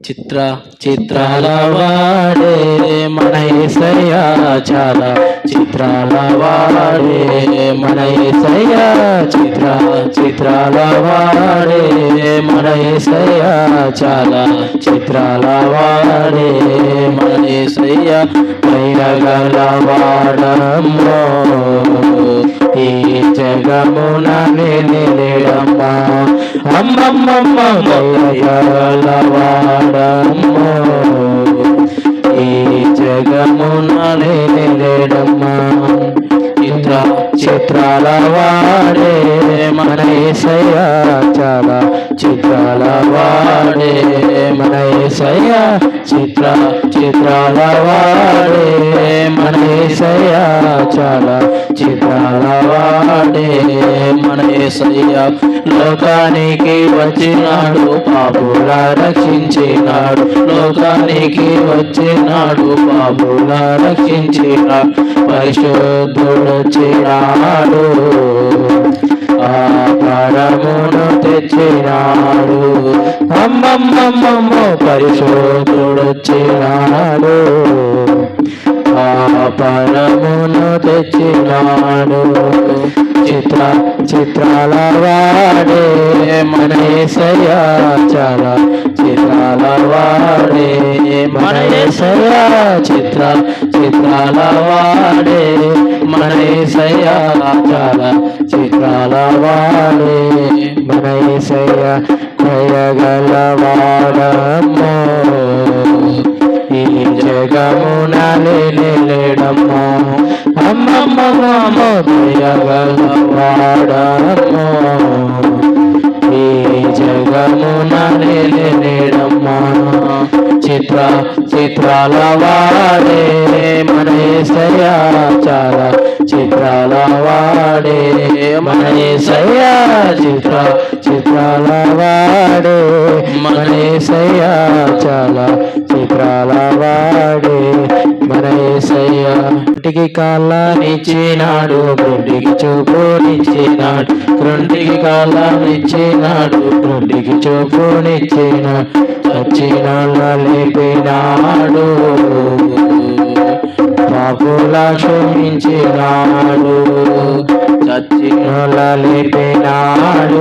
చిత్రాల వాడే మన యేసయ్య చాలా చిత్రాల వాడే మన యేసయ్య చిత్రాల వాడే మన యేసయ్య చాలా చిత్రాల వాడే మన యేసయ్య పైరగల వాడమ్మో ఈ జగమున నిలడమ్మా అమ్మమ్మమ్మ పైరగల వాడమ్మో ఈ జగమున నిలడమ్మా చిత్రాల వాడే మన యేసయ్య చాలా చిత్రాల వాడే మన యేసయ్య చిత్రాల వాడే మన యేసయ్య చాలా చిత్రాల వాడే మన యేసయ్య లోకానికి వచ్చినాడు పాపుల రక్షించినాడు లోకానికి వచ్చినాడు పాపుల రక్షించినాడు పరిశుద్ధుడొచ్చినాడు ఆ పరమును తెచ్చినాడు అమ్మమ్మమ్మ పరిశుద్ధుడొచ్చినాడు ఆ పరమును తెచ్చినాడు చిత్రాల వాడే మన యేసయ్య చాలా చిత్రాల వాడే మన యేసయ్య చిత్రాల వాడే మన యేసయ్య చాలా చిత్రాల వాడే మన యేసయ్య కయగల వాడమ్మో ఈ జగమున నిలడమ్మో అమ్మమ్మ దయగల వాడమ్మో ఈ జగమున నిలడమ్మా చిత్రాల వాడే మన యేసయ్య చాలా చిత్రాల వాడే మన యేసయ్య చిత్రాల వాడే మన యేసయ్య చాలా చిత్రాల వాడే మన యేసయ్య కంటికి కాళ్ళనిచ్చినాడు గుండికి చూపునిచ్చినాడు కృంటికి కాళ్ళనిచ్చినాడు గుండికి చూపునిచ్చినాడు చచ్చిన లేపినాడు పాపుల క్షమించినాడు చచ్చిన లేపినాడు